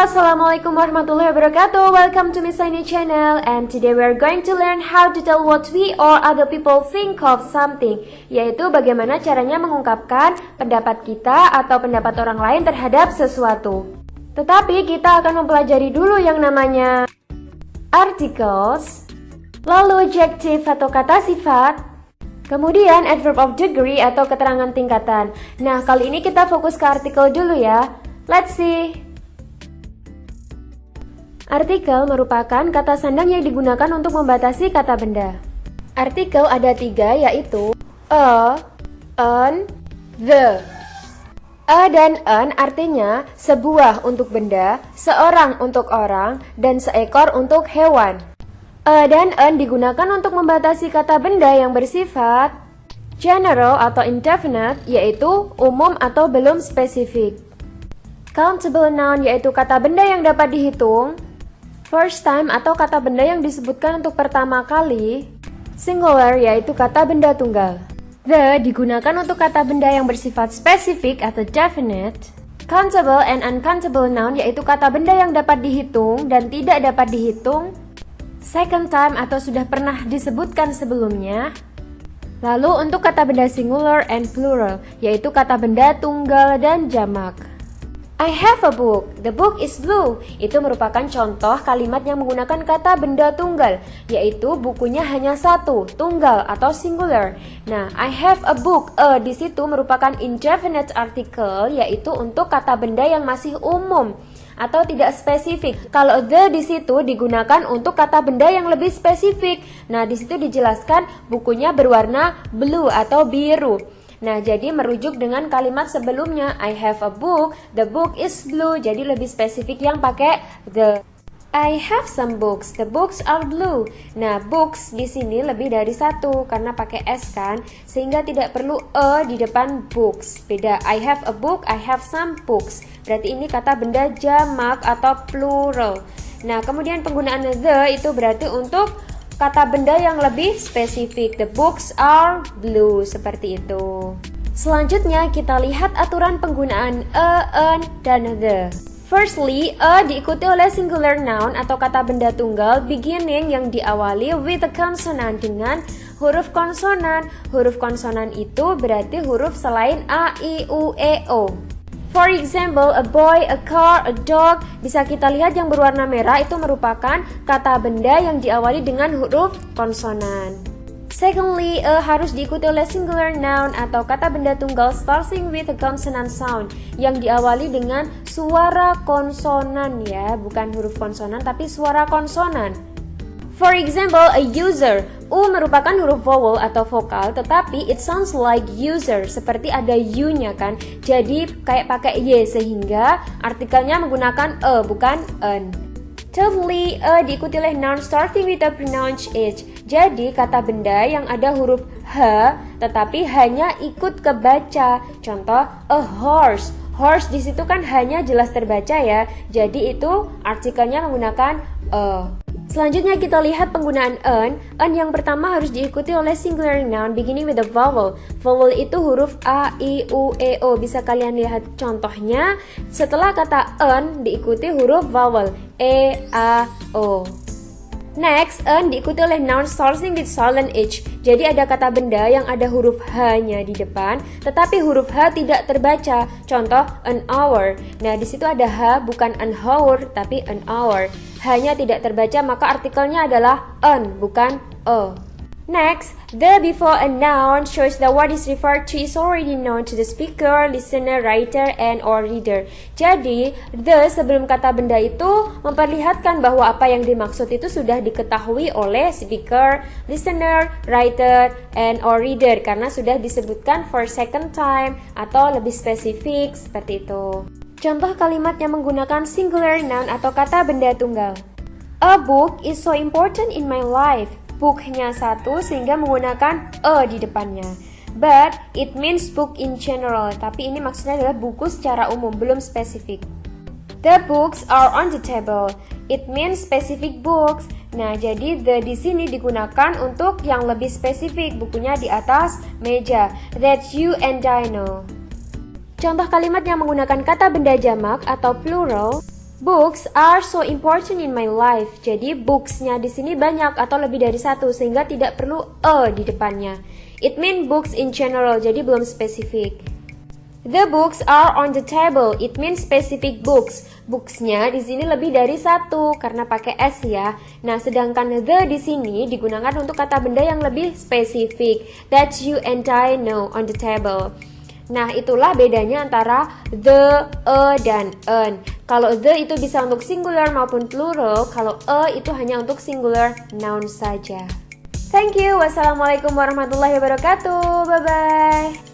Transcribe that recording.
Halo, Assalamualaikum warahmatullahi wabarakatuh. Welcome to Miss Aini channel. And today we are going to learn how to tell what we or other people think of something, yaitu bagaimana caranya mengungkapkan pendapat kita atau pendapat orang lain terhadap sesuatu. Tetapi kita akan mempelajari dulu yang namanya articles, lalu adjective atau kata sifat, kemudian adverb of degree atau keterangan tingkatan. Nah, kali ini kita fokus ke artikel dulu ya. Let's see. Artikel merupakan kata sandang yang digunakan untuk membatasi kata benda. Artikel ada 3, yaitu a, an, the. A dan an artinya sebuah untuk benda, seorang untuk orang, dan seekor untuk hewan. A dan an digunakan untuk membatasi kata benda yang bersifat general atau indefinite, yaitu umum atau belum spesifik. Countable noun yaitu kata benda yang dapat dihitung. First time atau kata benda yang disebutkan untuk pertama kali. Singular yaitu kata benda tunggal. The digunakan untuk kata benda yang bersifat spesifik atau definite. Countable and uncountable noun yaitu kata benda yang dapat dihitung dan tidak dapat dihitung. Second time atau sudah pernah disebutkan sebelumnya. Lalu untuk kata benda singular and plural yaitu kata benda tunggal dan jamak. I have a book. The book is blue. Itu merupakan contoh kalimat yang menggunakan kata benda tunggal, yaitu bukunya hanya satu, tunggal atau singular. Nah, I have a book. Di situ merupakan indefinite article, yaitu untuk kata benda yang masih umum atau tidak spesifik. Kalau the di situ digunakan untuk kata benda yang lebih spesifik. Nah, di situ dijelaskan bukunya berwarna blue atau biru. Nah, jadi merujuk dengan kalimat sebelumnya, I have a book, the book is blue, jadi lebih spesifik yang pakai the. I have some books, the books are blue. Nah, books di sini lebih dari satu karena pakai s kan, sehingga tidak perlu a di depan books. Beda, I have a book, I have some books. Berarti ini kata benda jamak atau plural. Nah, kemudian penggunaan the itu berarti untuk kata benda yang lebih spesifik. The books are blue, seperti itu. Selanjutnya kita lihat aturan penggunaan a, an, dan the. Firstly, a diikuti oleh singular noun atau kata benda tunggal beginning yang diawali with a consonant dengan huruf konsonan. Huruf konsonan itu berarti huruf selain a, i, u, e, o. For example, a boy, a car, a dog. Bisa kita lihat yang berwarna merah itu merupakan kata benda yang diawali dengan huruf konsonan. Secondly, a harus diikuti oleh singular noun atau kata benda tunggal starting with a consonant sound yang diawali dengan suara konsonan ya, bukan huruf konsonan tapi suara konsonan. For example, a user. U merupakan huruf vowel atau vokal, tetapi it sounds like user, seperti ada U-nya kan. Jadi kayak pakai Y, sehingga artikelnya menggunakan e, bukan an. Thirdly, a diikuti oleh noun starting with a pronounced H. Jadi kata benda yang ada huruf H, tetapi hanya ikut kebaca. Contoh, a horse. Horse di situ kan hanya jelas terbaca ya. Jadi itu artikelnya menggunakan a. Selanjutnya kita lihat penggunaan an. An yang pertama harus diikuti oleh singular noun beginning with a vowel. Vowel itu huruf a, i, u, e, o. Bisa kalian lihat contohnya. Setelah kata an diikuti huruf vowel e, a, o. Next, an diikuti oleh noun starting with silent H. Jadi ada kata benda yang ada huruf H-nya di depan, tetapi huruf H tidak terbaca. Contoh, an hour. Nah, di situ ada H, bukan an hour, tapi an hour. H-nya tidak terbaca, maka artikelnya adalah an, bukan a. Next, the before a noun shows that what is referred to is already known to the speaker, listener, writer, and or reader. Jadi, the sebelum kata benda itu memperlihatkan bahwa apa yang dimaksud itu sudah diketahui oleh speaker, listener, writer, and or reader karena sudah disebutkan for second time atau lebih spesifik seperti itu. Contoh kalimat yang menggunakan singular noun atau kata benda tunggal. A book is so important in my life. Book-nya satu sehingga menggunakan a di depannya. But it means book in general. Tapi ini maksudnya adalah buku secara umum, belum spesifik. The books are on the table. It means specific books. Nah, jadi the di sini digunakan untuk yang lebih spesifik, bukunya di atas meja. That you and I know. Contoh kalimat yang menggunakan kata benda jamak atau plural. Books are so important in my life. Jadi books-nya di sini banyak atau lebih dari satu sehingga tidak perlu a di depannya. It means books in general, jadi belum spesifik. The books are on the table. It means specific books. Books-nya di sini lebih dari satu karena pakai s ya. Nah, sedangkan the di sini digunakan untuk kata benda yang lebih spesifik. That you and I know on the table. Nah, itulah bedanya antara the, a, dan an. Kalau the itu bisa untuk singular maupun plural, kalau a itu hanya untuk singular noun saja. Thank you. Wassalamualaikum warahmatullahi wabarakatuh. Bye-bye.